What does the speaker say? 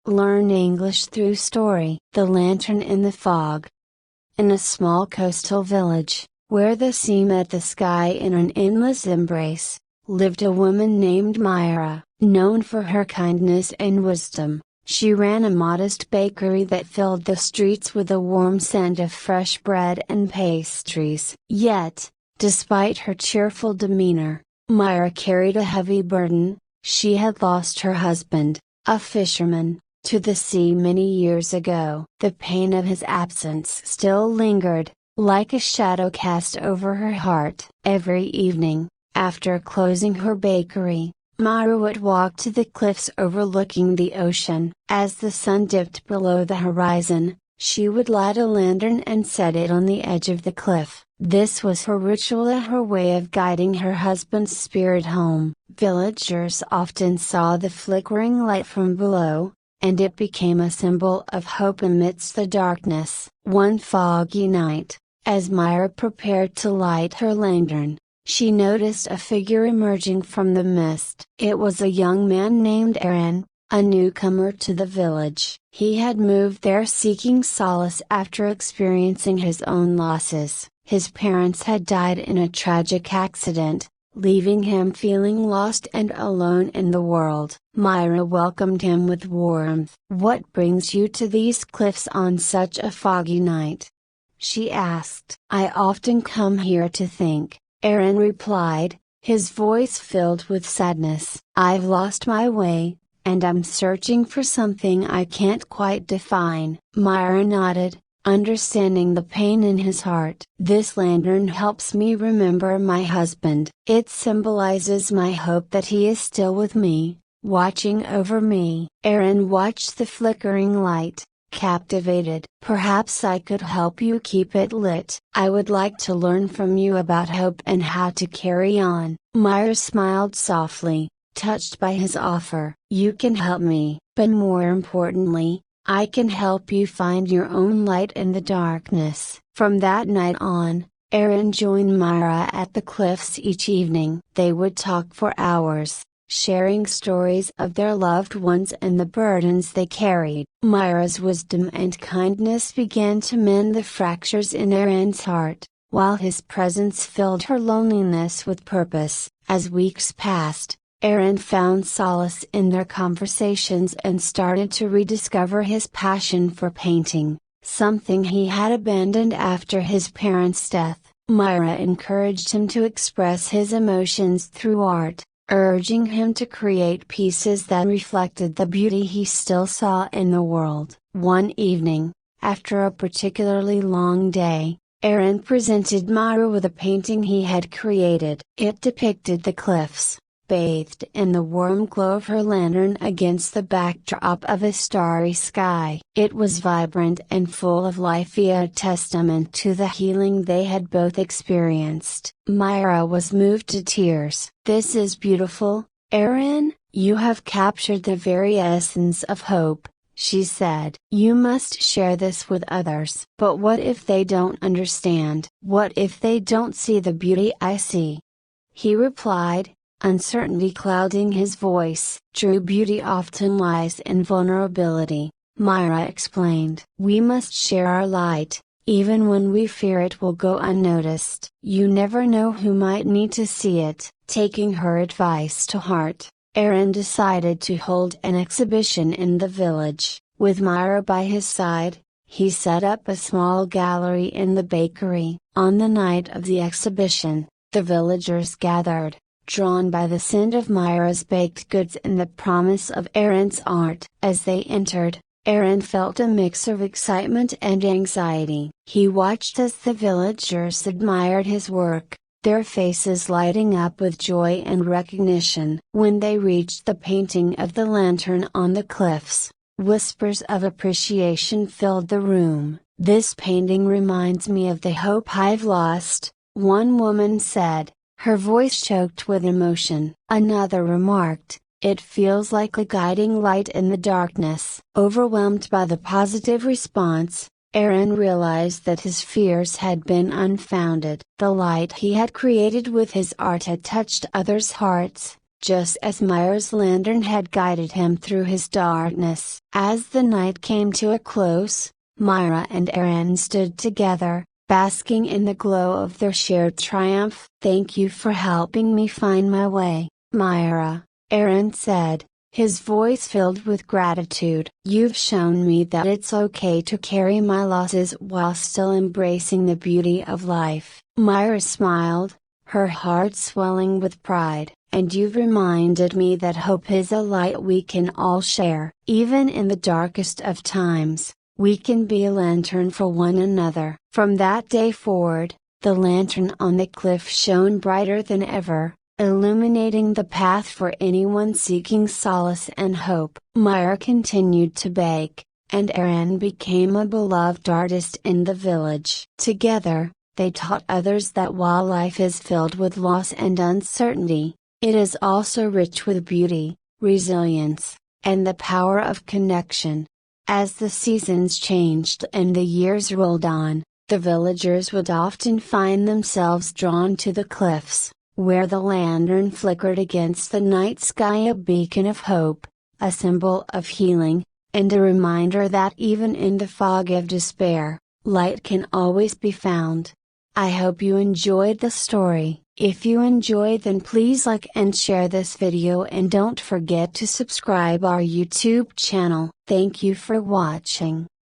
Learn English through story. The Lantern in the Fog. In a small coastal village, where the sea met the sky in an endless embrace, lived a woman named Myra. Known for her kindness and wisdom, she ran a modest bakery that filled the streets with a warm scent of fresh bread and pastries. Yet, despite her cheerful demeanor, Myra carried a heavy burden. She had lost her husband, a fisherman, to the sea many years ago. The pain of his absence still lingered, like a shadow cast over her heart. Every evening, after closing her bakery, Myra would walk to the cliffs overlooking the ocean. As the sun dipped below the horizon, she would light a lantern and set it on the edge of the cliff. This was her ritual, her way of guiding her husband's spirit home. Villagers often saw the flickering light from below, and it became a symbol of hope amidst the darkness. One foggy night, as Myra prepared to light her lantern, she noticed a figure emerging from the mist. It was a young man named Aaron, a newcomer to the village. He had moved there seeking solace after experiencing his own losses. His parents had died in a tragic accident, leaving him feeling lost and alone in the world. Myra welcomed him with warmth. "What brings you to these cliffs on such a foggy night?" she asked. "I often come here to think," Aaron replied, his voice filled with sadness. "I've lost my way, and I'm searching for something I can't quite define." Myra nodded, understanding the pain in his heart. "This lantern helps me remember my husband. It symbolizes my hope that he is still with me, watching over me." Aaron watched the flickering light, captivated. "Perhaps I could help you keep it lit. I would like to learn from you about hope and how to carry on." Myra smiled softly, touched by his offer. "You can help me, but more importantly, I can help you find your own light in the darkness." From that night on, Aaron joined Myra at the cliffs each evening. They would talk for hours, sharing stories of their loved ones and the burdens they carried. Myra's wisdom and kindness began to mend the fractures in Aaron's heart, while his presence filled her loneliness with purpose. As weeks passed, Aaron found solace in their conversations and started to rediscover his passion for painting, something he had abandoned after his parents' death. Myra encouraged him to express his emotions through art, urging him to create pieces that reflected the beauty he still saw in the world. One evening, after a particularly long day, Aaron presented Myra with a painting he had created. It depicted the cliffs, bathed in the warm glow of her lantern against the backdrop of a starry sky. It was vibrant and full of life, a testament to the healing they had both experienced. Myra was moved to tears. "This is beautiful, Aaron, you have captured the very essence of hope," she said. "You must share this with others." "But what if they don't understand? What if they don't see the beauty I see?" he replied, uncertainty clouding his voice. "True beauty often lies in vulnerability," Myra explained. "We must share our light, even when we fear it will go unnoticed. You never know who might need to see it." Taking her advice to heart, Aaron decided to hold an exhibition in the village. With Myra by his side, he set up a small gallery in the bakery. On the night of the exhibition, the villagers gathered, drawn by the scent of Myra's baked goods and the promise of Aaron's art. As they entered, Aaron felt a mix of excitement and anxiety. He watched as the villagers admired his work, their faces lighting up with joy and recognition. When they reached the painting of the lantern on the cliffs, whispers of appreciation filled the room. "This painting reminds me of the hope I've lost," one woman said, her voice choked with emotion. Another remarked, "It feels like a guiding light in the darkness." Overwhelmed by the positive response, Aaron realized that his fears had been unfounded. The light he had created with his art had touched others' hearts, just as Myra's lantern had guided him through his darkness. As the night came to a close, Myra and Aaron stood together, basking in the glow of their shared triumph. "Thank you for helping me find my way, Myra," Aaron said, his voice filled with gratitude. "You've shown me that it's okay to carry my losses while still embracing the beauty of life." Myra smiled, her heart swelling with pride. "And you've reminded me that hope is a light we can all share. Even in the darkest of times, we can be a lantern for one another." From that day forward, the lantern on the cliff shone brighter than ever, illuminating the path for anyone seeking solace and hope. Myra continued to bake, and Aaron became a beloved artist in the village. Together, they taught others that while life is filled with loss and uncertainty, it is also rich with beauty, resilience, and the power of connection. As the seasons changed and the years rolled on, the villagers would often find themselves drawn to the cliffs, where the lantern flickered against the night sky, a beacon of hope, a symbol of healing, and a reminder that even in the fog of despair, light can always be found. I hope you enjoyed the story. If you enjoyed, then please like and share this video, and don't forget to subscribe our YouTube channel. Thank you for watching.